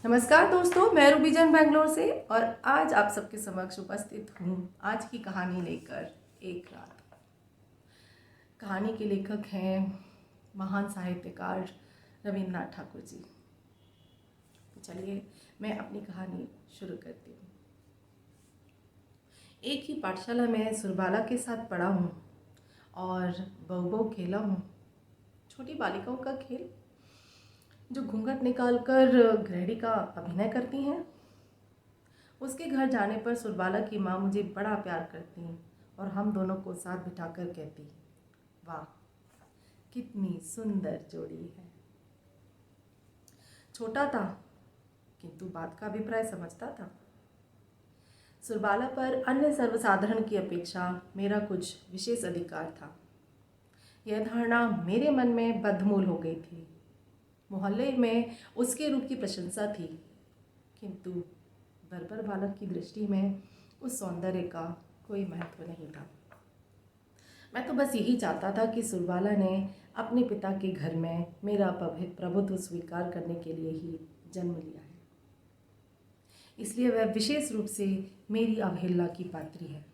नमस्कार दोस्तों, मैं रूबीजन बेंगलोर से और आज आप सबके समक्ष उपस्थित हूँ आज की कहानी लेकर। एक रात। कहानी के लेखक हैं महान साहित्यकार रविन्द्रनाथ ठाकुर जी। तो चलिए मैं अपनी कहानी शुरू करती हूँ। एक ही पाठशाला में सुरबाला के साथ पढ़ा हूँ और बहु बहु खेला हूँ। छोटी बालिकाओं का खेल जो घूंघट निकालकर गृहिणी का अभिनय करती हैं। उसके घर जाने पर सुरबाला की माँ मुझे बड़ा प्यार करती और हम दोनों को साथ बिठाकर कहती, वाह कितनी सुंदर जोड़ी है। छोटा था किंतु बात का अभिप्राय समझता था। सुरबाला पर अन्य सर्वसाधारण की अपेक्षा मेरा कुछ विशेष अधिकार था। यह धारणा मेरे मन में बद्धमूल हो गई थी। मोहल्ले में उसके रूप की प्रशंसा थी किंतु बर्बर बालक की दृष्टि में उस सौंदर्य का कोई महत्व नहीं था। मैं तो बस यही चाहता था कि सुरबाला ने अपने पिता के घर में मेरा प्रभुत्व स्वीकार करने के लिए ही जन्म लिया है, इसलिए वह विशेष रूप से मेरी अवहेलना की पात्री है।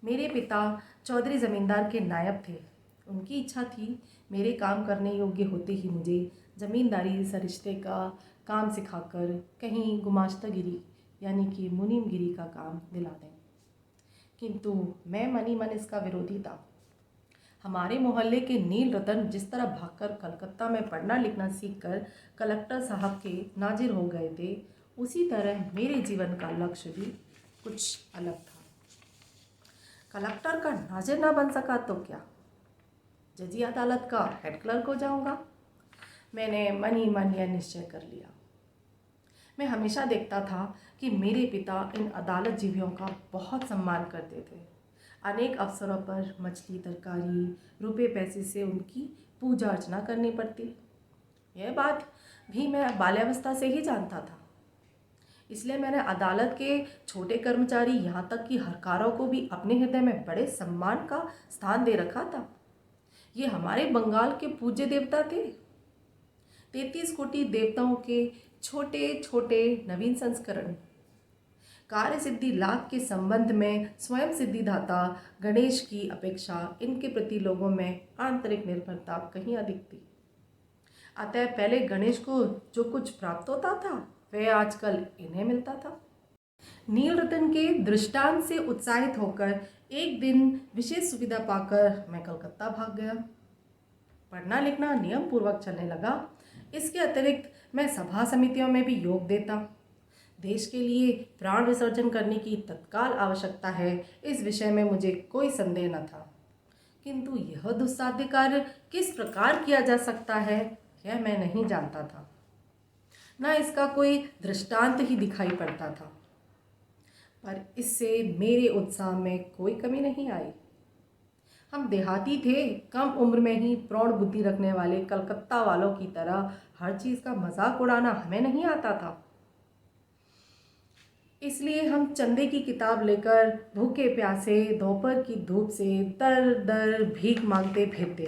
मेरे पिता चौधरी जमींदार के नायब थे। उनकी इच्छा थी मेरे काम करने योग्य होते ही मुझे जमींदारी सरिश्ते का काम सिखाकर कहीं गुमाश्तागिरी यानी कि मुनीमगिरी का काम दिला दें, किंतु मैं मनी मन इसका विरोधी था। हमारे मोहल्ले के नील रतन जिस तरह भागकर कलकत्ता में पढ़ना लिखना सीखकर कलेक्टर साहब के नाजिर हो गए थे, उसी तरह मेरे जीवन का लक्ष्य भी कुछ अलग था। कलेक्टर का नाजिर ना बन सका तो क्या, जजी अदालत का हेड क्लर्क हो जाऊंगा। मैंने मन ही मन यह निश्चय कर लिया। मैं हमेशा देखता था कि मेरे पिता इन अदालत जीवियों का बहुत सम्मान करते थे। अनेक अवसरों पर मछली तरकारी रुपए पैसे से उनकी पूजा अर्चना करनी पड़ती। यह बात भी मैं बाल्यावस्था से ही जानता था। इसलिए मैंने अदालत के छोटे कर्मचारी यहाँ तक कि हरकारों को भी अपने हृदय में बड़े सम्मान का स्थान दे रखा था। ये हमारे बंगाल के पूज्य देवता थे। 33 कोटि देवताओं के छोटे छोटे नवीन संस्करण। कार्य सिद्धि लाभ के संबंध में स्वयं सिद्धिदाता गणेश की अपेक्षा इनके प्रति लोगों में आंतरिक निर्भरता कहीं अधिक थी। अतः पहले गणेश को जो कुछ प्राप्त होता था वह आजकल इन्हें मिलता था। नील रतन के दृष्टांत से उत्साहित होकर एक दिन विशेष सुविधा पाकर मैं कलकत्ता भाग गया। पढ़ना लिखना नियम पूर्वक चलने लगा। इसके अतिरिक्त मैं सभा समितियों में भी योग देता। देश के लिए प्राण विसर्जन करने की तत्काल आवश्यकता है, इस विषय में मुझे कोई संदेह न था, किंतु यह दुस्साध्य कार्य किस प्रकार किया जा सकता है यह मैं नहीं जानता था। न इसका कोई दृष्टांत ही दिखाई पड़ता था, पर इससे मेरे उत्साह में कोई कमी नहीं आई। हम देहाती थे, कम उम्र में ही प्रौढ़ बुद्धि रखने वाले कलकत्ता वालों की तरह हर चीज़ का मजाक उड़ाना हमें नहीं आता था। इसलिए हम चंदे की किताब लेकर भूखे प्यासे दोपहर की धूप से दर दर भीख मांगते फिरते,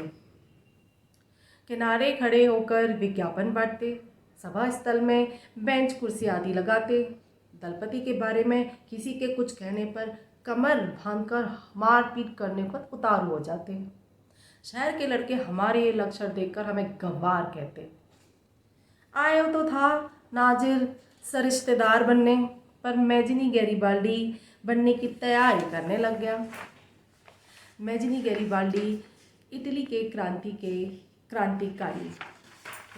किनारे खड़े होकर विज्ञापन बांटते, सभा स्थल में बेंच कुर्सी आदि लगाते, दलपति के बारे में किसी के कुछ कहने पर कमर बांधकर मारपीट करने को उतारू हो जाते। शहर के लड़के हमारे ये लक्षण देखकर हमें गंवार कहते। आया तो था नाजिर सरिश्तेदार बनने, पर मैजिनी गैरीबाल्डी बनने की तैयारी करने लग गया। मैजिनी गैरीबाल्डी इटली के क्रांतिकारी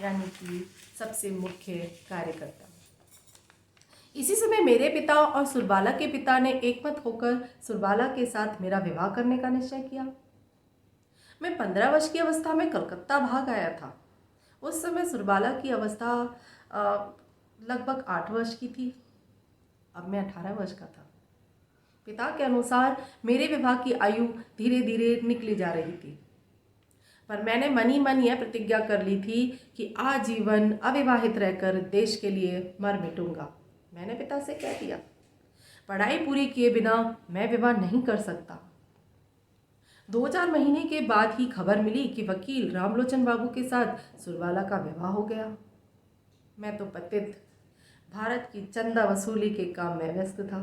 यानी कि सबसे मुख्य कार्यकर्ता। इसी समय मेरे पिता और सुरबाला के पिता ने एकमत होकर सुरबाला के साथ मेरा विवाह करने का निश्चय किया। मैं 15 वर्ष की अवस्था में कलकत्ता भाग आया था। उस समय सुरबाला की अवस्था लगभग 8 वर्ष की थी। अब मैं 18 वर्ष का था। पिता के अनुसार मेरे विवाह की आयु धीरे धीरे निकली जा रही थी, पर मैंने मनी मन यह प्रतिज्ञा कर ली थी कि आजीवन अविवाहित रहकर देश के लिए मर मिटूंगा। मैंने पिता से कह दिया, पढ़ाई पूरी किए बिना मैं विवाह नहीं कर सकता। 2-4 महीने के बाद ही खबर मिली कि वकील रामलोचन बाबू के साथ सुरबाला का विवाह हो गया। मैं तो पतित भारत की चंदा वसूली के काम में व्यस्त था।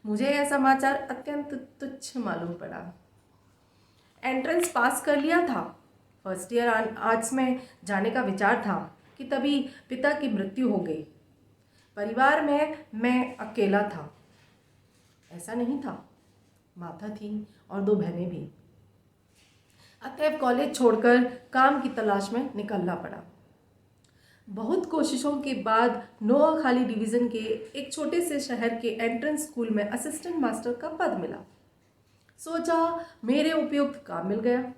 मुझे यह समाचार अत्यंत तुच्छ मालूम पड़ा। एंट्रेंस पास कर लिया था, फर्स्ट ईयर आर्ट्स में जाने का विचार था कि तभी पिता की मृत्यु हो गई। परिवार में मैं अकेला था। ऐसा नहीं था, माता थी और 2 बहनें भी। अतएव कॉलेज छोड़कर काम की तलाश में निकलना पड़ा। बहुत कोशिशों के बाद नोआखाली डिवीज़न के एक छोटे से शहर के एंट्रेंस स्कूल में असिस्टेंट मास्टर का पद मिला। सोचा मेरे उपयुक्त काम मिल गया।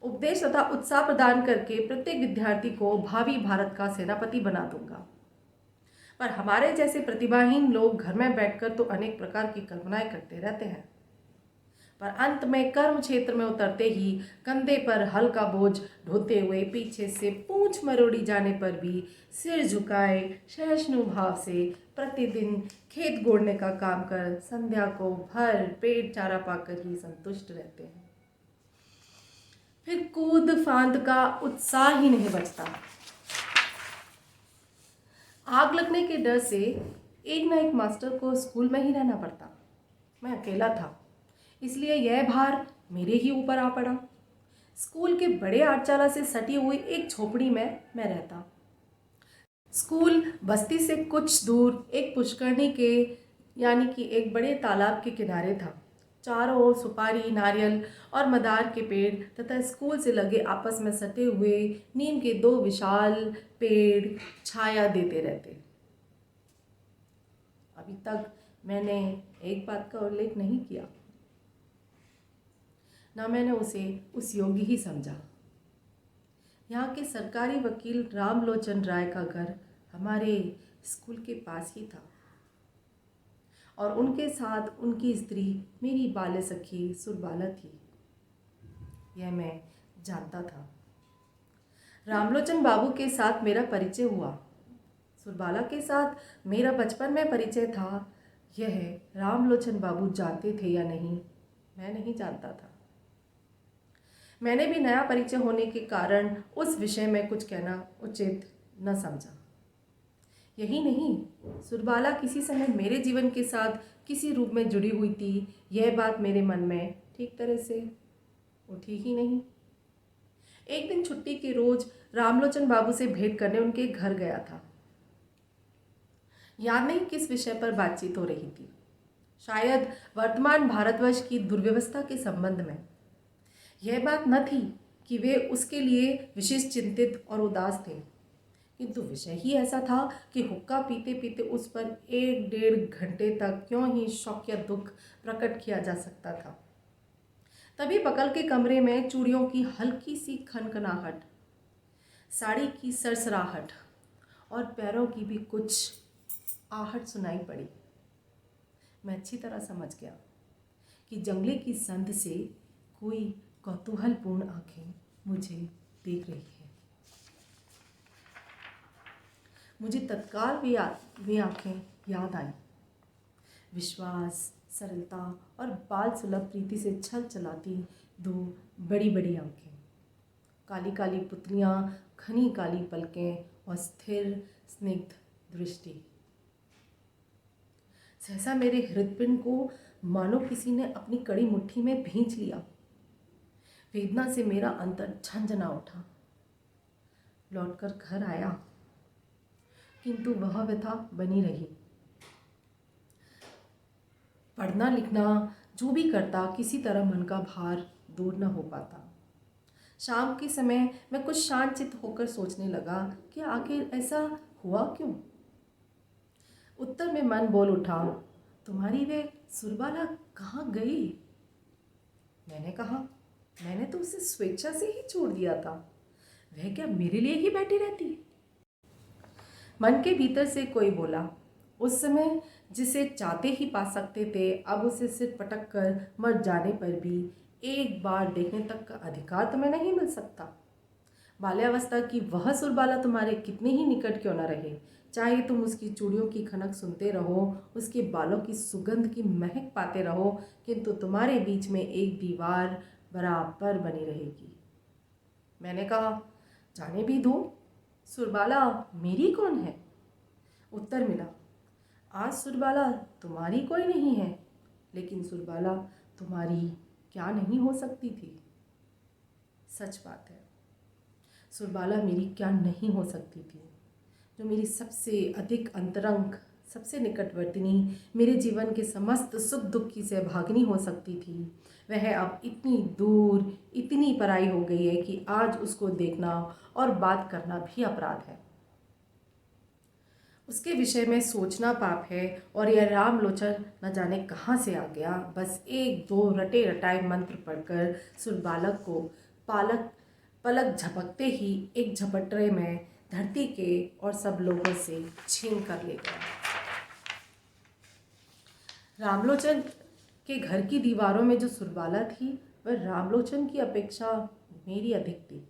उपदेश तथा उत्साह प्रदान करके प्रत्येक विद्यार्थी को भावी भारत का सेनापति बना दूंगा। पर हमारे जैसे प्रतिभाहीन लोग घर में बैठकर तो अनेक प्रकार की कल्पनाएं करते रहते हैं, पर अंत में कर्म क्षेत्र में उतरते ही कंधे पर हल्का बोझ ढोते हुए पीछे से पूंछ मरोड़ी जाने पर भी सिर झुकाए सहिष्णु भाव से प्रतिदिन खेत गोड़ने का काम कर संध्या को भर पेट चारा पाकर ही संतुष्ट रहते हैं। फिर कूद फांद का उत्साह ही नहीं बचता। आग लगने के डर से एक न एक मास्टर को स्कूल में ही रहना पड़ता। मैं अकेला था, इसलिए यह भार मेरे ही ऊपर आ पड़ा। स्कूल के बड़े आटचाला से सटी हुई एक झोपड़ी में मैं रहता। स्कूल बस्ती से कुछ दूर एक पुष्करणी के यानी कि एक बड़े तालाब के किनारे था। चारों ओर सुपारी, नारियल और मदार के पेड़ तथा स्कूल से लगे आपस में सटे हुए नीम के 2 विशाल पेड़ छाया देते रहते। अभी तक मैंने एक बात का उल्लेख नहीं किया, ना मैंने उसे उस योग्य ही समझा। यहाँ के सरकारी वकील रामलोचन राय का घर हमारे स्कूल के पास ही था और उनके साथ उनकी स्त्री मेरी बाल्य सखी सुरबाला थी। यह मैं जानता था। रामलोचन बाबू के साथ मेरा परिचय हुआ। सुरबाला के साथ मेरा बचपन में परिचय था। यह रामलोचन बाबू जानते थे या नहीं, मैं नहीं जानता था। मैंने भी नया परिचय होने के कारण उस विषय में कुछ कहना उचित न समझा। यही नहीं, सुरबाला किसी समय मेरे जीवन के साथ किसी रूप में जुड़ी हुई थी, यह बात मेरे मन में ठीक तरह से उठी ही नहीं। एक दिन छुट्टी के रोज रामलोचन बाबू से भेंट करने उनके घर गया था। याद नहीं किस विषय पर बातचीत हो रही थी, शायद वर्तमान भारतवर्ष की दुर्व्यवस्था के संबंध में। यह बात न थी कि वे उसके लिए विशेष चिंतित और उदास थे, किंतु विषय ही ऐसा था कि हुक्का पीते पीते उस पर 1-1.5 घंटे तक क्यों ही शौक या दुख प्रकट किया जा सकता था। तभी बगल के कमरे में चूड़ियों की हल्की सी खनखनाहट, साड़ी की सरसराहट और पैरों की भी कुछ आहट सुनाई पड़ी। मैं अच्छी तरह समझ गया कि जंगले की संध से कोई कौतूहलपूर्ण आंखें मुझे देख रही है। मुझे तत्काल वे आंखें याद आई। विश्वास, सरलता और बाल सुलभ प्रीति से छल चलाती 2 बड़ी बड़ी आंखें, काली काली पुतलियाँ, घनी काली पलकें और स्थिर स्निग्ध दृष्टि। सहसा मेरे हृदपिंड को मानो किसी ने अपनी कड़ी मुट्ठी में भींच लिया। वेदना से मेरा अंतर झंझना उठा। लौटकर घर आया, किंतु वह व्यथा बनी रही। पढ़ना लिखना जो भी करता, किसी तरह मन का भार दूर न हो पाता। शाम के समय मैं कुछ शांतचित्त होकर सोचने लगा कि आखिर ऐसा हुआ क्यों। उत्तर में मन बोल उठा, तुम्हारी वे सुरबाला कहाँ गई? मैंने कहा, मैंने तो उसे स्वेच्छा से ही छोड़ दिया था, वह क्या मेरे लिए ही बैठी रहती? मन के भीतर से कोई बोला, उस समय जिसे चाहते ही पा सकते थे, अब उसे सिर पटक कर मर जाने पर भी एक बार देखने तक का अधिकार तुम्हें नहीं मिल सकता। बाल्यावस्था की वह सुरबाला तुम्हारे कितने ही निकट क्यों न रहे, चाहे तुम उसकी चूड़ियों की खनक सुनते रहो, उसके बालों की सुगंध की महक पाते रहो, किंतु तुम्हारे बीच में एक दीवार बराबर बनी रहेगी। मैंने कहा, जाने भी दो, सुरबाला मेरी कौन है? उत्तर मिला, आज सुरबाला तुम्हारी कोई नहीं है, लेकिन सुरबाला तुम्हारी क्या नहीं हो सकती थी। सच बात है, सुरबाला मेरी क्या नहीं हो सकती थी। जो मेरी सबसे अधिक अंतरंग, सबसे निकटवर्तिनी, मेरे जीवन के समस्त सुख दुख की सहभागिनी हो सकती थी, वह अब इतनी दूर, इतनी पराई हो गई है कि आज उसको देखना और बात करना भी अपराध है। उसके विषय में सोचना पाप है। और यह रामलोचन न जाने कहाँ से आ गया। बस एक दो रटे रटाए मंत्र पढ़कर सुरबालक को पालक पलक झपकते ही एक झपटरे में धरती के और सब लोगों से छीन कर ले गया। रामलोचन के घर की दीवारों में जो सुरबाला थी, वह रामलोचन की अपेक्षा मेरी अधिक थी।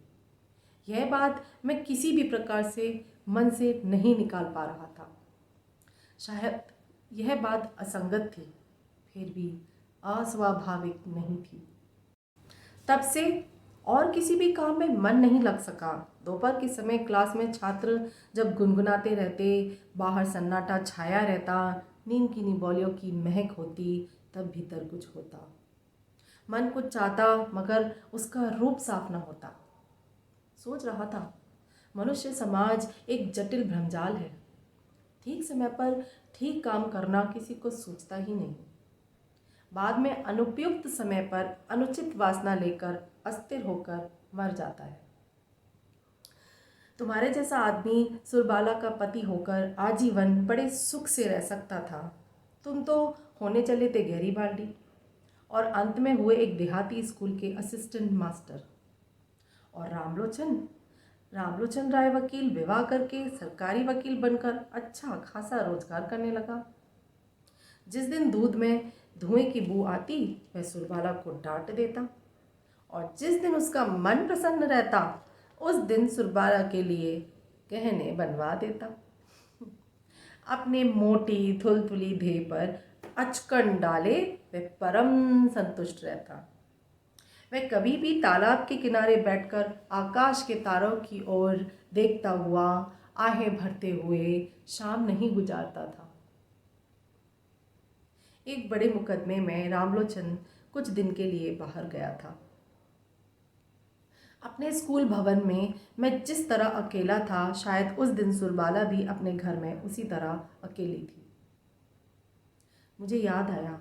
यह बात मैं किसी भी प्रकार से मन से नहीं निकाल पा रहा था। शायद यह बात असंगत थी, फिर भी अस्वाभाविक नहीं थी। तब से और किसी भी काम में मन नहीं लग सका। दोपहर के समय क्लास में छात्र जब गुनगुनाते रहते, बाहर सन्नाटा छाया रहता, नींद की निबोलियों की महक होती, तब भीतर कुछ होता। मन कुछ चाहता, मगर उसका रूप साफ न होता। सोच रहा था, मनुष्य समाज एक जटिल भ्रमजाल है। ठीक समय पर ठीक काम करना किसी को सूझता ही नहीं। बाद में अनुपयुक्त समय पर अनुचित वासना लेकर अस्थिर होकर मर जाता है। तुम्हारे जैसा आदमी सुरबाला का पति होकर आजीवन बड़े सुख से रह सकता था। तुम तो होने चले थे गहरी बाल्टी, और अंत में हुए एक देहाती स्कूल के असिस्टेंट मास्टर। और रामलोचन राय वकील विवाह करके सरकारी वकील बनकर अच्छा खासा रोजगार करने लगा। जिस दिन दूध में धुएं की बू आती, वह सुरबाला को डांट देता, और जिस दिन उसका मन प्रसन्न रहता, उस दिन सुरबाला के लिए गहने बनवा देता। अपने मोटी थुलथुली देह पर अचकन डाले वह परम संतुष्ट रहता। वह कभी भी तालाब के किनारे बैठकर आकाश के तारों की ओर देखता हुआ, आहें भरते हुए शाम नहीं गुजारता था। एक बड़े मुकदमे में रामलोचन कुछ दिन के लिए बाहर गया था। अपने स्कूल भवन में मैं जिस तरह अकेला था, शायद उस दिन सुरबाला भी अपने घर में उसी तरह अकेली थी। मुझे याद आया,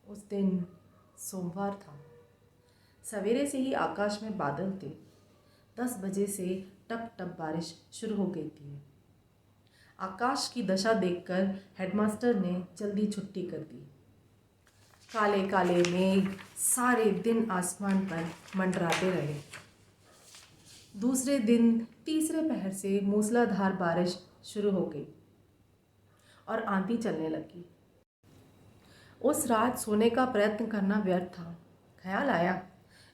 उस दिन सोमवार था। सवेरे से ही आकाश में बादल थे। 10 बजे से टप टप बारिश शुरू हो गई थी। आकाश की दशा देखकर हेडमास्टर ने जल्दी छुट्टी कर दी। काले काले मेघ सारे दिन आसमान पर मंडराते रहे। दूसरे दिन तीसरे पहर से मूसलाधार बारिश शुरू हो गई और आंधी चलने लगी। उस रात सोने का प्रयत्न करना व्यर्थ था। ख्याल आया,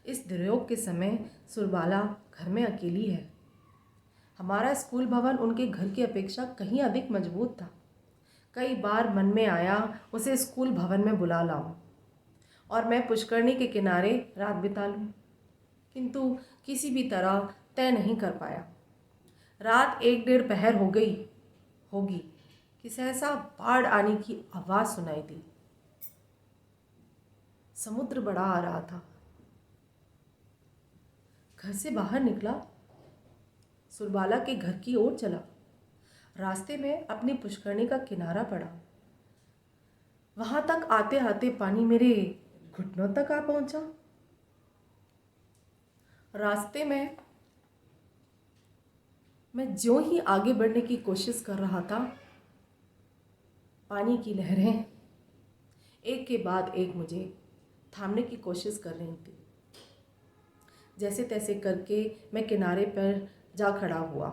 इस दुर्योग के समय सुरबाला घर में अकेली है। हमारा स्कूल भवन उनके घर की अपेक्षा कहीं अधिक मजबूत था। कई बार मन में आया उसे स्कूल भवन में बुला लाऊं और मैं पुष्करणी के किनारे रात बिता लूं, किंतु किसी भी तरह तय नहीं कर पाया। रात 1-1:30 पहर हो गई होगी कि सहसा बाढ़ आने की आवाज़ सुनाई दी। समुद्र बड़ा आ रहा था। घर से बाहर निकला, सुरबाला के घर की ओर चला। रास्ते में अपनी पुष्करणी का किनारा पड़ा। वहां तक आते आते पानी मेरे घुटनों तक आ पहुंचा। रास्ते में मैं ज्यों ही आगे बढ़ने की कोशिश कर रहा था, पानी की लहरें एक के बाद एक मुझे थामने की कोशिश कर रही थी। जैसे तैसे करके मैं किनारे पर जा खड़ा हुआ,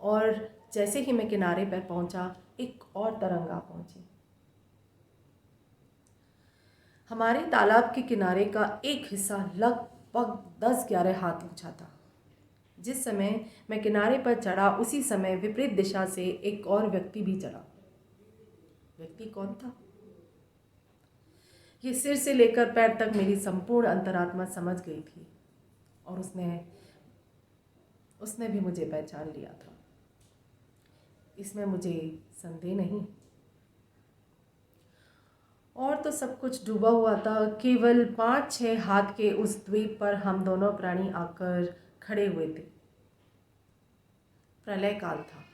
और जैसे ही मैं किनारे पर पहुंचा, एक और तरंग आ पहुंची। हमारे तालाब के किनारे का एक हिस्सा लगभग 10-11 हाथ ऊंचा था। जिस समय मैं किनारे पर चढ़ा, उसी समय विपरीत दिशा से एक और व्यक्ति भी चढ़ा। व्यक्ति कौन था? ये सिर से लेकर पैर तक मेरी संपूर्ण अंतरात्मा समझ गई थी, और उसने भी मुझे पहचान लिया था। इसमें मुझे संदेह नहीं। और तो सब कुछ डूबा हुआ था, केवल 5-6 हाथ के उस द्वीप पर हम दोनों प्राणी आकर खड़े हुए थे। प्रलय काल था,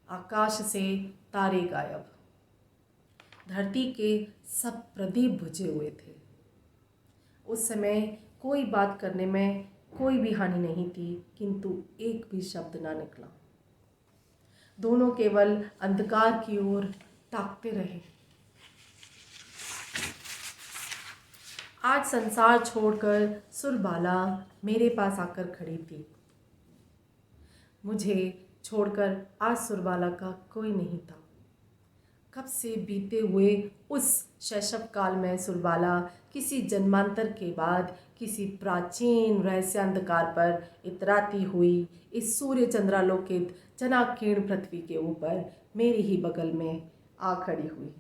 आकाश से तारे गायब, धरती के सब प्रदीप बुझे हुए थे। उस समय कोई बात करने में कोई भी हानि नहीं थी, किंतु एक भी शब्द ना निकला। दोनों केवल अंधकार की ओर ताकते रहे। आज संसार छोड़कर सुरबाला मेरे पास आकर खड़ी थी। मुझे छोड़कर आज सुरबाला का कोई नहीं था। कब से बीते हुए उस शैशव काल में सुरबाला किसी जन्मांतर के बाद किसी प्राचीन रहस्यांधकार पर इतराती हुई इस सूर्य चंद्रालोकित जनाकीर्ण पृथ्वी के ऊपर मेरे ही बगल में आ खड़ी हुई।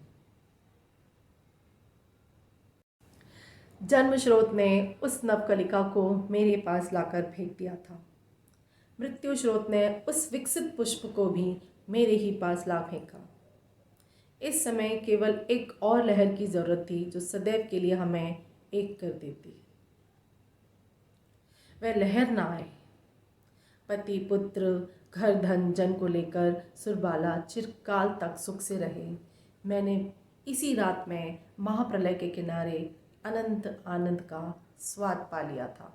जन्म स्रोत ने उस नवकलिका को मेरे पास लाकर फेंक दिया था। मृत्यु स्रोत ने उस विकसित पुष्प को भी मेरे ही पास ला फेंका। इस समय केवल एक और लहर की जरूरत थी जो सदैव के लिए हमें एक कर देती। वह लहर ना आए। पति पुत्र घर धन जन को लेकर सुरबाला चिरकाल तक सुख से रहे। मैंने इसी रात में महाप्रलय के किनारे अनंत आनंद का स्वाद पा लिया था।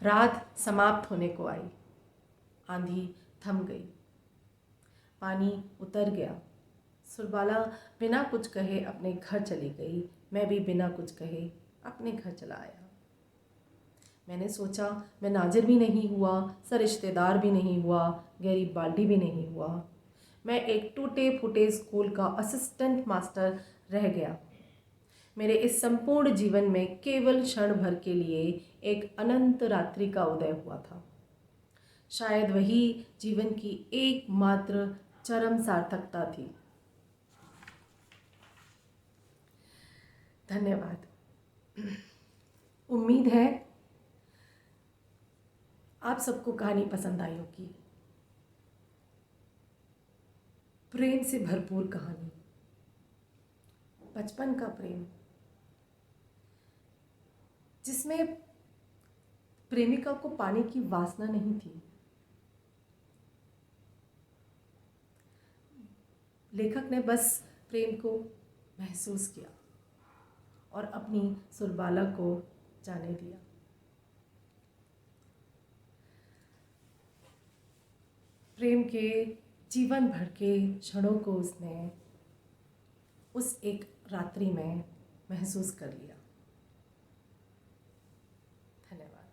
रात समाप्त होने को आई। आंधी थम गई, पानी उतर गया। सुरबाला बिना कुछ कहे अपने घर चली गई। मैं भी बिना कुछ कहे अपने घर चला आया। मैंने सोचा मैं नाजिर भी नहीं हुआ, सरिश्तेदार भी नहीं हुआ, गरीब बाल्डी भी नहीं हुआ। मैं एक टूटे फूटे स्कूल का असिस्टेंट मास्टर रह गया। मेरे इस संपूर्ण जीवन में केवल क्षण भर के लिए एक अनंत रात्रि का उदय हुआ था। शायद वही जीवन की एकमात्र चरम सार्थकता थी। धन्यवाद। उम्मीद है आप सबको कहानी पसंद आई होगी। प्रेम से भरपूर कहानी, बचपन का प्रेम, जिसमें प्रेमिका को पाने की वासना नहीं थी। लेखक ने बस प्रेम को महसूस किया और अपनी सुरबाला को जाने दिया। प्रेम के जीवन भर के क्षणों को उसने उस एक रात्रि में महसूस कर लिया। धन्यवाद।